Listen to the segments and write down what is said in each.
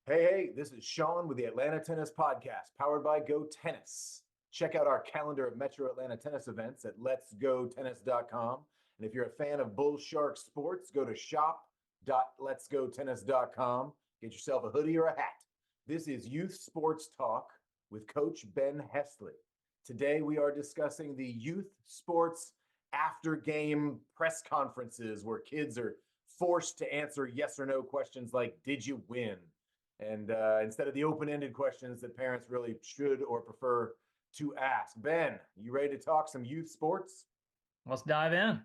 Hey, this is Shaun with the Atlanta Tennis Podcast, powered by GoTennis. Check out our calendar of Metro Atlanta tennis events at letsgotennis.com. And if you're a fan of Bull Shark Sports, go to shop.letsgotennis.com. Get yourself a hoodie or a hat. This is Youth Sports Talk with Coach Ben Hesley. Today we are discussing the youth sports after game press conferences where kids are forced to answer yes or no questions like, did you win? And instead of the open-ended questions that parents really should or prefer to ask. Ben, you ready to talk some youth sports? Let's dive in.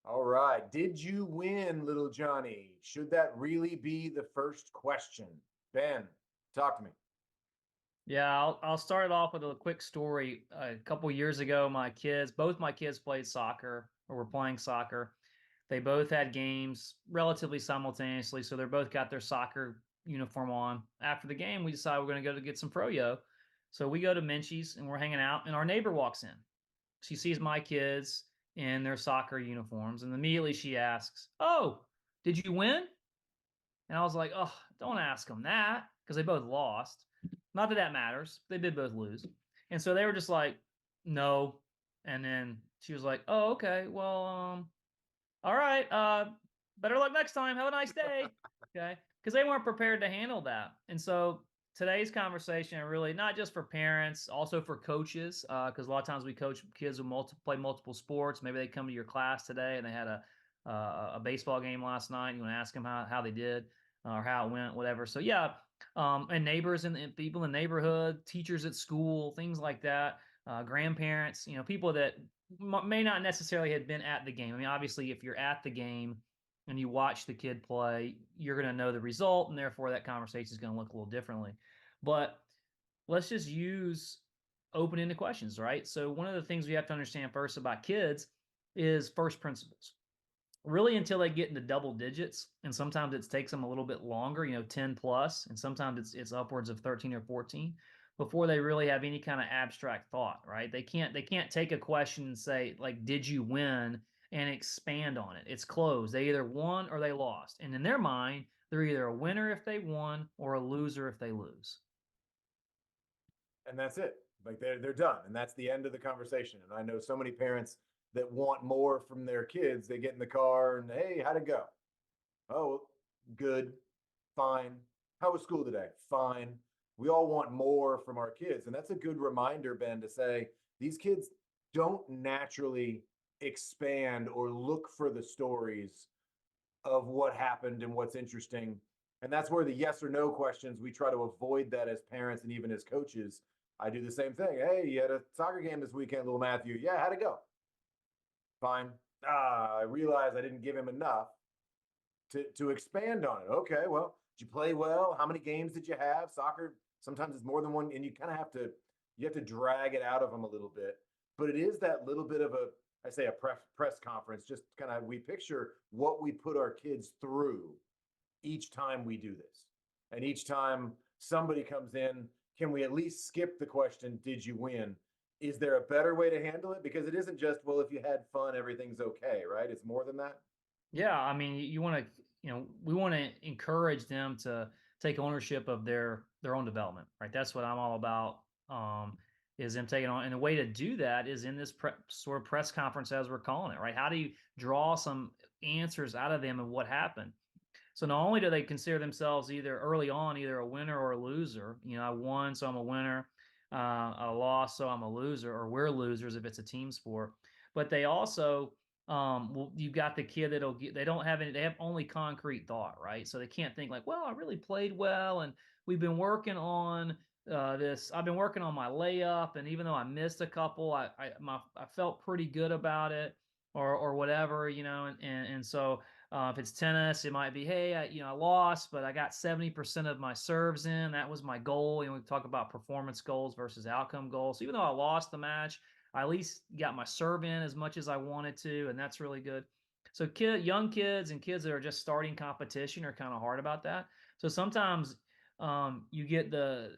All right. Did you win, little Johnny? Should that really be the first question? Ben, talk to me. Yeah, I'll start it off with a quick story. A couple years ago, both my kids played soccer or were playing soccer. They both had games relatively simultaneously, so they both got their soccer uniform on. After the game, we decided we're going to go to get some froyo. So we go to Minchie's and we're hanging out, and our neighbor walks in. She sees my kids in their soccer uniforms, and immediately she asks, "Oh, did you win?" And I was like, "Oh, don't ask them that," because they both lost. Not that that matters. They did both lose. And so they were just like, "No." And then she was like, "Oh, okay. Well, all right. Better luck next time. Have a nice day." Okay. Because they weren't prepared to handle that. And so today's conversation really not just for parents, also for coaches, because a lot of times we coach kids who play multiple sports. Maybe they come to your class today and they had a baseball game last night. You want to ask them how they did or how it went, whatever. So yeah, and neighbors and people in the neighborhood, teachers at school, things like that, grandparents, people that may not necessarily have been at the game. I mean, obviously, if you're at the game and you watch the kid play, you're going to know the result, and therefore that conversation is going to look a little differently. But let's just use open-ended questions, right? So one of the things we have to understand first about kids is first principles. Really until they get into double digits, and sometimes it takes them a little bit longer, 10 plus, and sometimes it's upwards of 13 or 14 before they really have any kind of abstract thought, right? They can't take a question and say like, did you win, and expand on it. It's closed. They either won or they lost, and in their mind they're either a winner if they won or a loser if they lose. And that's it. Like they're done. And that's the end of the conversation. And I know so many parents that want more from their kids. They get in the car and, hey, how'd it go? Oh, good, fine. How was school today? Fine. We all want more from our kids. And that's a good reminder, Ben, to say these kids don't naturally expand or look for the stories of what happened and what's interesting. And that's where the yes or no questions, we try to avoid that as parents and even as coaches. I do the same thing. Hey, you had a soccer game this weekend, little Matthew. Yeah, how'd it go? Fine. I realized I didn't give him enough to expand on it. Okay, well, did you play well? How many games did you have? Soccer, sometimes it's more than one, and you kind of have to drag it out of them a little bit. But it is that little bit of a, I say a press conference, just kind of we picture what we put our kids through each time we do this. And each time somebody comes in, can we at least skip the question, did you win? Is there a better way to handle it? Because it isn't just, well, if you had fun, everything's okay, right? It's more than that. Yeah, I mean, you want to, we want to encourage them to take ownership of their own development, right? That's what I'm all about. Is them taking on, and the way to do that is in this sort of press conference, as we're calling it, right? How do you draw some answers out of them and what happened? So not only do they consider themselves either early on either a winner or a loser, I won, so I'm a winner. I lost, so I'm a loser, or we're losers if it's a team sport. But they also, well, you've got the kid that'll get, they don't have any, they have only concrete thought, right? So they can't think like, well, I really played well, and we've been working on this. I've been working on my layup, and even though I missed a couple, I felt pretty good about it, or whatever, and so if it's tennis, it might be, hey, I lost, but I got 70% of my serves in. That was my goal. We talk about performance goals versus outcome goals. So even though I lost the match, I at least got my serve in as much as I wanted to, and that's really good. So young kids and kids that are just starting competition are kind of hard about that. So sometimes you get the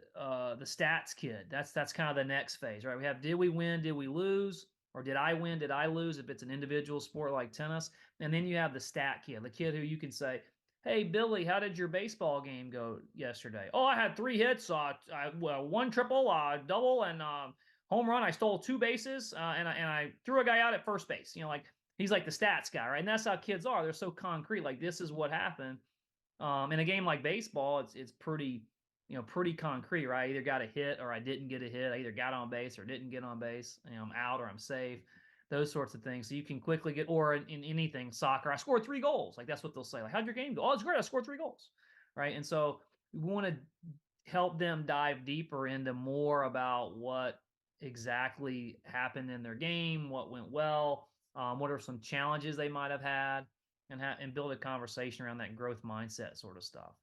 stats kid. That's kind of the next phase, right? We have, did we win? Did we lose? Or did I win? Did I lose? If it's an individual sport like tennis. And then you have the stat kid, the kid who you can say, "Hey, Billy, how did your baseball game go yesterday?" "Oh, I had 3 hits, well, 1 triple, double, and home run. I stole 2 bases, and I threw a guy out at first base." Like he's like the stats guy, right? And that's how kids are. They're so concrete. Like this is what happened. In a game like baseball, it's pretty, pretty concrete, right? I either got a hit or I didn't get a hit. I either got on base or didn't get on base. I'm out or I'm safe. Those sorts of things. So you can quickly get, or in anything, soccer, I scored 3 goals. Like that's what they'll say. Like, how'd your game go? Oh, it's great. I scored 3 goals, right? And so we want to help them dive deeper into more about what exactly happened in their game, what went well, what are some challenges they might have had, and build a conversation around that growth mindset sort of stuff.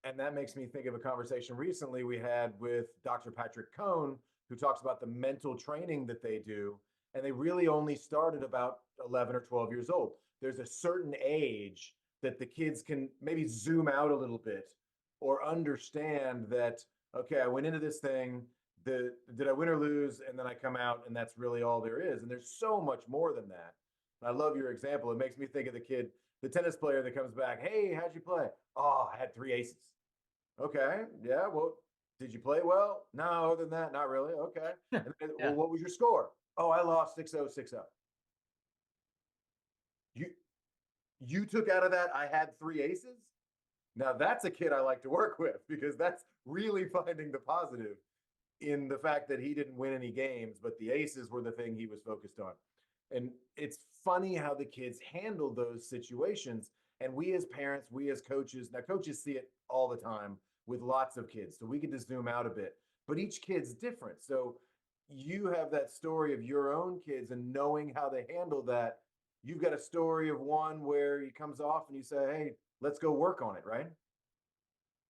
And that makes me think of a conversation recently we had with Dr. Patrick Cohn, who talks about the mental training that they do. And they really only started about 11 or 12 years old. There's a certain age that the kids can maybe zoom out a little bit or understand that, okay, I went into this thing, did I win or lose? And then I come out and that's really all there is. And there's so much more than that. I love your example. It makes me think of the kid, the tennis player that comes back. Hey, how'd you play? Oh, I had 3 aces. Okay. Yeah. Well, did you play well? No, other than that, not really. Okay. And then, well, Yeah. what was your score? Oh, I lost 6-0, 6-0. You you took out of that I had 3 aces? Now that's a kid I like to work with because that's really finding the positive in the fact that he didn't win any games, but the aces were the thing he was focused on. And it's funny how the kids handle those situations. And we as parents, we as coaches, now coaches see it all the time with lots of kids. So we get to zoom out a bit, but each kid's different. So you have that story of your own kids and knowing how they handle that. You've got a story of one where he comes off and you say, hey, let's go work on it, right?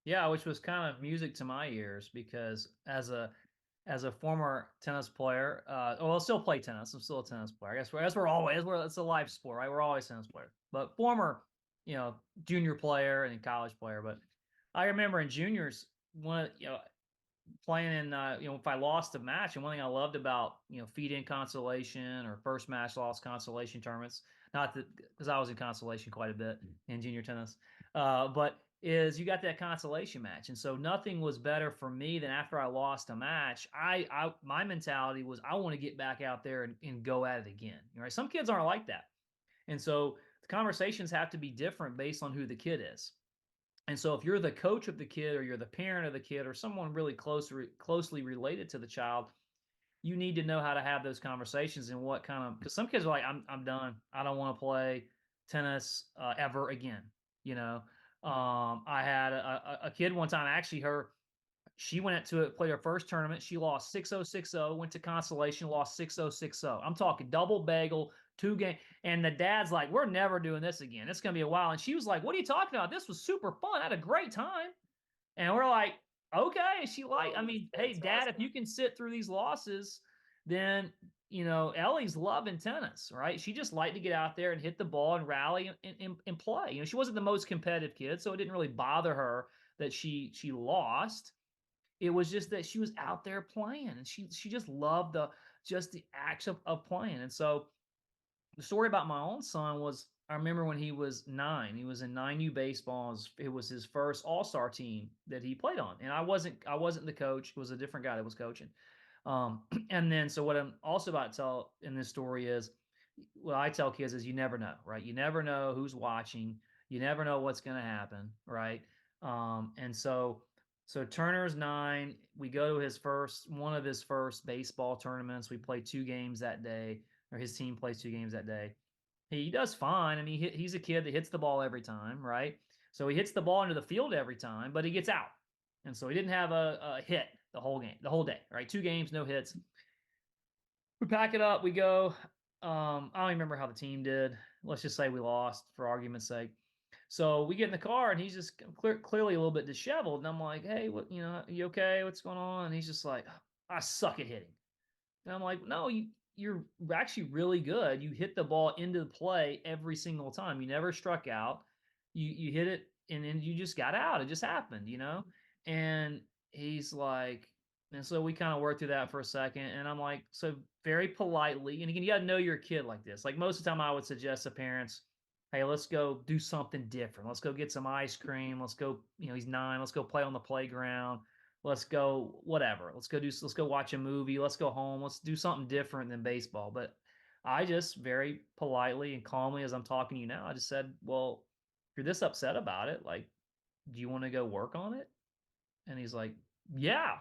Yeah, which was kind of music to my ears because as a former tennis player, well, I still play tennis. I'm still a tennis player. I guess we're always it's a live sport, right? We're always tennis players. But former, junior player and college player. But I remember in juniors, one, playing in, if I lost a match, and one thing I loved about, feed in consolation or first match loss consolation tournaments, not that because I was in consolation quite a bit in junior tennis, but is you got that consolation match. And so nothing was better for me than after I lost a match, my mentality was I want to get back out there and go at it again. Right. Some kids aren't like that. And so the conversations have to be different based on who the kid is. And so if you're the coach of the kid or you're the parent of the kid or someone really closely related to the child, you need to know how to have those conversations and what kind of, because some kids are like, I'm done. I don't want to play tennis ever again. You know, I had a kid one time, actually she went to it, played her first tournament. She lost 6-0, 6-0, went to consolation, lost 6-0, 6-0. I'm talking double bagel, 2 game. And the dad's like, we're never doing this again. It's going to be a while. And she was like, what are you talking about? This was super fun. I had a great time. And we're like, okay. She like, Oh, I that's mean, hey, dad, if fantastic. you can sit through these losses, then, Ellie's loving tennis, right? She just liked to get out there and hit the ball and rally and play. She wasn't the most competitive kid, so it didn't really bother her that she lost. It was just that she was out there playing, and she just loved the act of playing. And so the story about my own son was, I remember when he was 9, he was in 9U baseball. It was his first all-star team that he played on. And I wasn't the coach. It was a different guy that was coaching. And then so what I'm also about to tell in this story is what I tell kids is you never know, right? You never know who's watching. You never know what's going to happen, right? And so Turner's 9. We go to one of his first baseball tournaments. We play 2 games that day, or his team plays 2 games that day. He does fine. I mean, he's a kid that hits the ball every time, right? So he hits the ball into the field every time, but he gets out. And so he didn't have a hit the whole game, the whole day, right? 2 games, no hits. We pack it up. We go. I don't remember how the team did. Let's just say we lost for argument's sake. So we get in the car and he's just clearly a little bit disheveled. And I'm like, hey, what, you okay? What's going on? And he's just like, I suck at hitting. And I'm like, no, you're actually really good. You hit the ball into the play every single time. You never struck out. You hit it and then you just got out. It just happened. And he's like, and so we kind of worked through that for a second. And I'm like, so very politely, and again, you got to know your kid like this. Like most of the time, I would suggest to parents, hey, let's go do something different. Let's go get some ice cream. Let's go, he's 9. Let's go play on the playground. Let's go whatever. Let's go watch a movie. Let's go home. Let's do something different than baseball. But I just very politely and calmly, as I'm talking to you now, I just said, well, if you're this upset about it, like, do you want to go work on it? And he's like, yeah.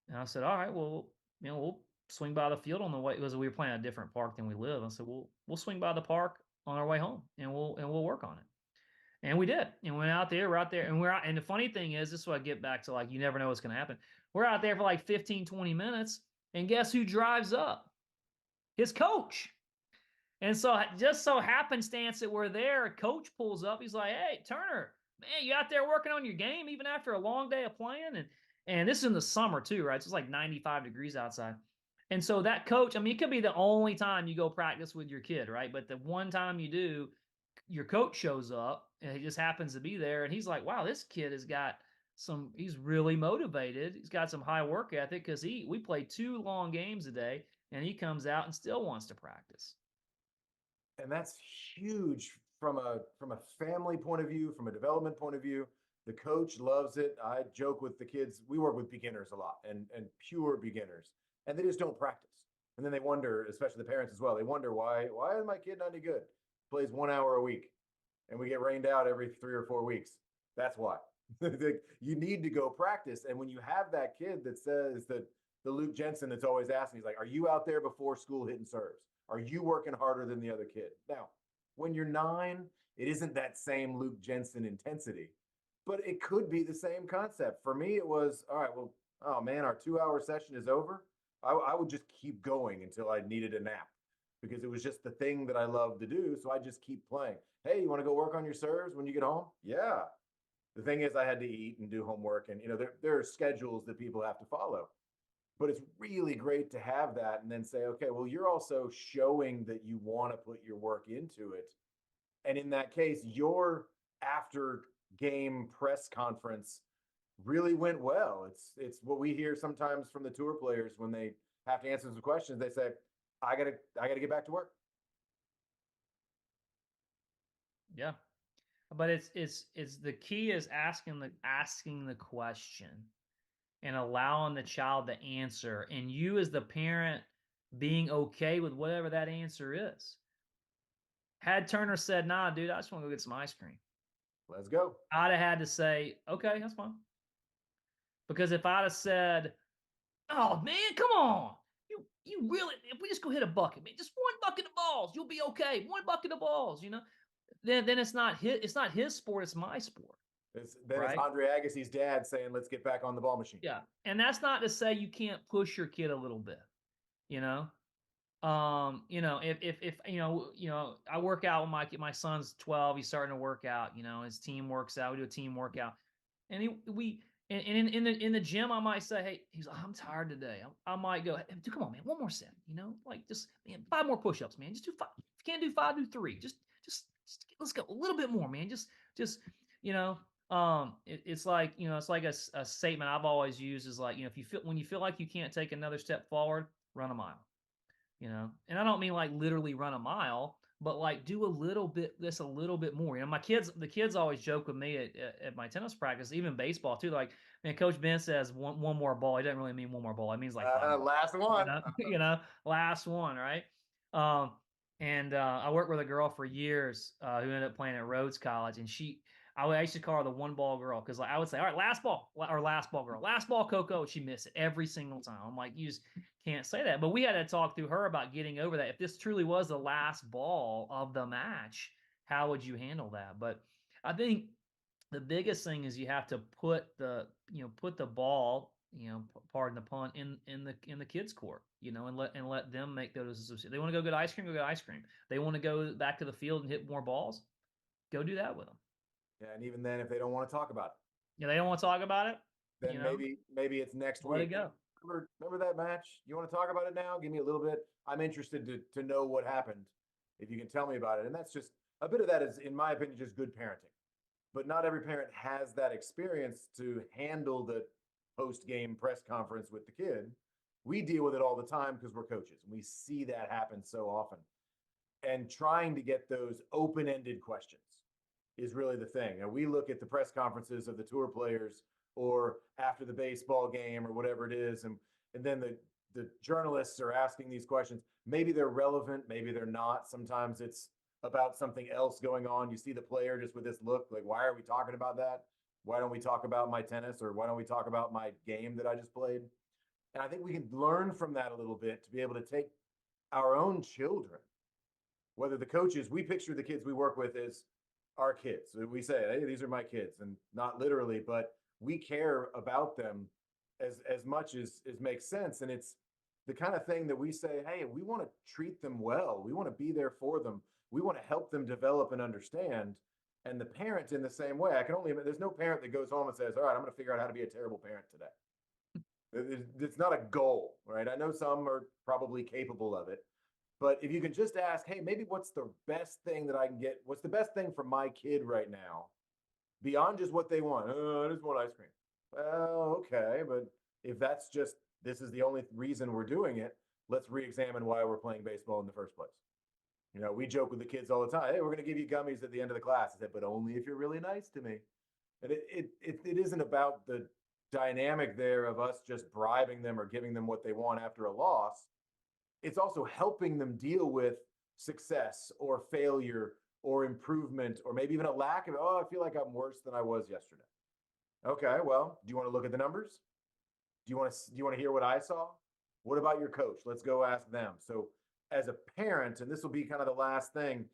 And I said, all right, well, we'll swing by the field on the way, because we were playing at a different park than we live. I said, we'll swing by the park on our way home, and we'll work on it. And we did. And we went out there, we're out there, and we're out. And the funny thing is, this is what I get back to, like, you never know what's going to happen. We're out there for like 15, 20 minutes, and guess who drives up? His coach. And so just so happenstance that we're there, coach pulls up. He's like, hey, Turner, man, you out there working on your game even after a long day of playing? And this is in the summer too, right? So it's like 95 degrees outside. And so that coach, I mean, it could be the only time you go practice with your kid, right? But the one time you do, your coach shows up and he just happens to be there. And he's like, wow, this kid has got he's really motivated. He's got some high work ethic, because we played 2 long games a day, and he comes out and still wants to practice. And that's huge from a family point of view, from a development point of view. The coach loves it. I joke with the kids. We work with beginners a lot, and pure beginners, and they just don't practice. And then they wonder, especially the parents as well. They wonder why is my kid not any good? Plays 1 hour a week, and we get rained out every 3 or 4 weeks. That's why. You need to go practice. And when you have that kid that says that, the Luke Jensen that's always asking, he's like, are you out there before school hitting serves? Are you working harder than the other kid? Now, when you're 9, it isn't that same Luke Jensen intensity, but it could be the same concept. For me, it was, all right, well, oh man, our 2 hour session is over. I would just keep going until I needed a nap, because it was just the thing that I love to do. So I just keep playing. Hey, you want to go work on your serves when you get home? Yeah. The thing is, I had to eat and do homework, and there are schedules that people have to follow. But it's really great to have that, and then say, okay, well, you're also showing that you want to put your work into it. And in that case, your after game press conference really went well. It's what we hear sometimes from the tour players when they have to answer some questions. They say, I gotta get back to work. Yeah. But it's the key is asking the question and allowing the child to answer, and you as the parent being okay with whatever that answer is. Had Turner said, nah, dude, I just want to go get some ice cream, Let's go. I'd have had to say, okay, that's fine. Because if I'd have said, oh man, come on. You really, if we just go hit a bucket, man, just 1 bucket of balls, you'll be okay. 1 bucket of balls, then it's not his sport, it's my sport. Then it's Right? Andre Agassi's dad saying, let's get back on the ball machine. Yeah. And that's not to say you can't push your kid a little bit, you know? If I work out with my son's 12, he's starting to work out, his team works out, we do a team workout. And in the gym, I might say, hey, he's like, I'm tired today. I might go, hey, dude, come on, man, 1 more set, like just, man, 5 more push-ups, man. Just do 5. If you can't do 5, do 3. Just let's go a little bit more, man. Just, it's like, it's like a statement I've always used is like, when you feel like you can't take another step forward, run a mile. And I don't mean like literally run a mile, but like do a little bit more. The kids always joke with me at my tennis practice, even baseball too. Like, man, Coach Ben says one more ball. He doesn't really mean 1 more ball. It means like 5 more. Last one. Last one, right? And I worked with a girl for years who ended up playing at Rhodes College, and I used to call her the 1 ball girl, because like I would say, all right, last ball, or last ball girl, last ball, Coco. She'd miss it every single time. I'm like, you just can't say that. But we had to talk through her about getting over that. If this truly was the last ball of the match, how would you handle that? But I think the biggest thing is you have to put the ball, pardon the pun, in the kids' court, and let them make those decisions. They want to go get ice cream, go get ice cream. They want to go back to the field and hit more balls, go do that with them. Yeah, and even then, if they don't want to talk about it, Yeah, they don't want to talk about it. then maybe it's next Let week. it go. Remember that match? You want to talk about it now? Give me a little bit. I'm interested to know what happened. If you can tell me about it. And that's just a bit of that is, in my opinion, just good parenting. But not every parent has that experience to handle the post-game press conference with the kid. We deal with it all the time because we're coaches, and we see that happen so often. and trying to get those open-ended questions is really the thing. And we look at the press conferences of the tour players or after the baseball game or whatever it is, and then the journalists are asking these questions. Maybe they're relevant, maybe they're not. Sometimes it's about something else going on. You see the player just with this look like, why are we talking about that? Why don't we talk about my tennis, or why don't we talk about my game that I just played? And I think we can learn from that a little bit to be able to take our own children, whether the coaches, we picture the kids we work with as our kids. We say, hey, these are my kids, and not literally, but we care about them as much as makes sense. And it's the kind of thing that we say, hey, we want to treat them well. We want to be there for them. We want to help them develop and understand. And the parent in the same way. I can only, there's no parent that goes home and says, all right, I'm going to figure out how to be a terrible parent today. It's not a goal, right? I know some are probably capable of it, but if you can just ask, hey, maybe what's the best thing that I can get? What's the best thing for my kid right now beyond just what they want? I just want ice cream. Well, okay, but if that's just, this is the only reason we're doing it, let's re-examine why we're playing baseball in the first place. You know, we joke with the kids all the time, hey, we're going to give you gummies at the end of the class. I said, but only if you're really nice to me. And it isn't about the dynamic there of us just bribing them or giving them what they want after a loss. It's also helping them deal with success or failure or improvement, or maybe even a lack of, oh, I feel like I'm worse than I was yesterday. Okay, well, do you want to look at the numbers? Do you want to hear what I saw? What about your coach? Let's go ask them. So as a parent, and this will be kind of the last thing,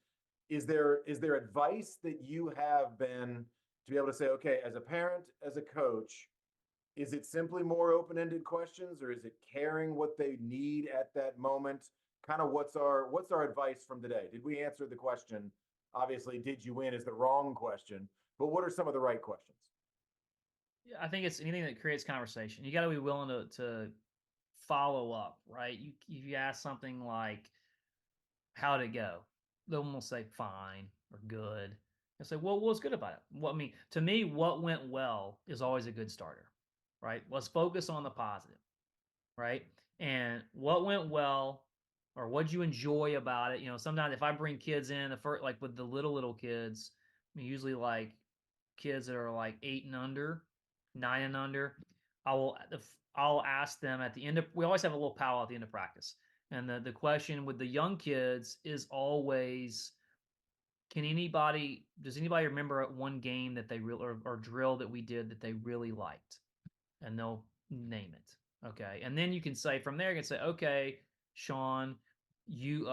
is there advice that you have been to be able to say, okay, as a parent, as a coach, is it simply more open-ended questions, or is it caring what they need at that moment? Kind of what's our advice from today? Did we answer the question? Obviously, did you win is the wrong question, but what are some of the right questions? Yeah, I think it's anything that creates conversation. You got to be willing to follow up, right? You ask something like, "How'd it go?" They'll almost say fine or good. I say, well, what's good about it? What I mean, to me, what went well is always a good starter, right? Let's focus on the positive, right? And what went well, or what you enjoy about it. You know, sometimes if I bring kids in, the first, like with the little kids, I mean, usually like kids that are like 8 and under, 9 and under, I will I'll ask them at the end of, we always have a little powwow at the end of practice. And the question with the young kids is always, does anybody remember one game that they really, or drill that we did that they really liked? And they'll name it. Okay. And then you can say from there, you can say, okay, Shaun, you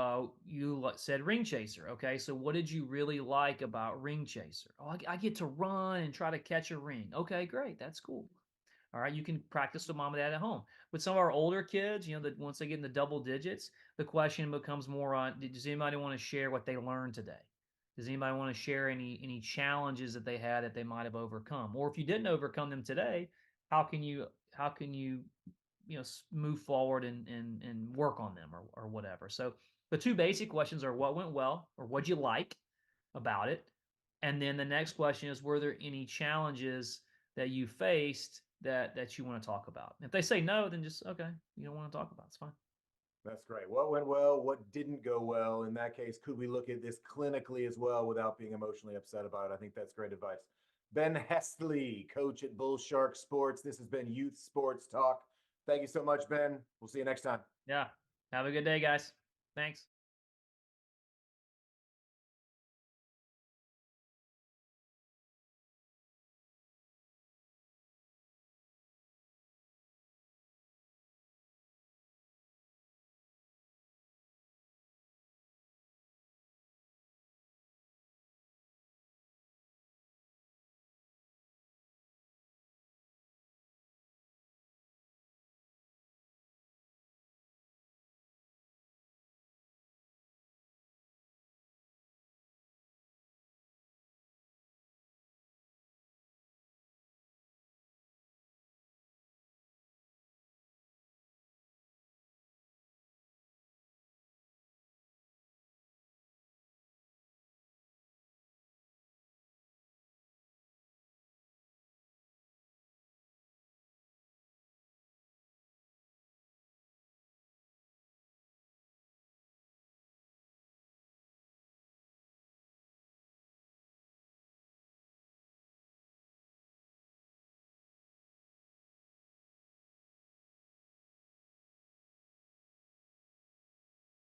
said ring chaser. Okay. So what did you really like about ring chaser? Oh, I get to run and try to catch a ring. Okay, great. That's cool. All right, you can practice with mom and dad at home. With some of our older kids, you know, that once they get in the double digits, the question becomes more on: does anybody want to share what they learned today? Does anybody want to share any challenges that they had that they might have overcome? Or if you didn't overcome them today, how can you move forward and work on them, or whatever. So the two basic questions are: what went well, or what'd you like about it? And then the next question is: were there any challenges that you faced that you want to talk about? If they say no, then just, okay, you don't want to talk about it. It's fine. That's great. What went well? What didn't go well? In that case, could we look at this clinically as well without being emotionally upset about it? I think that's great advice. Ben Hestley, coach at Bull Shark Sports. This has been Youth Sports Talk. Thank you so much, Ben. We'll see you next time. Yeah. Have a good day, guys. Thanks.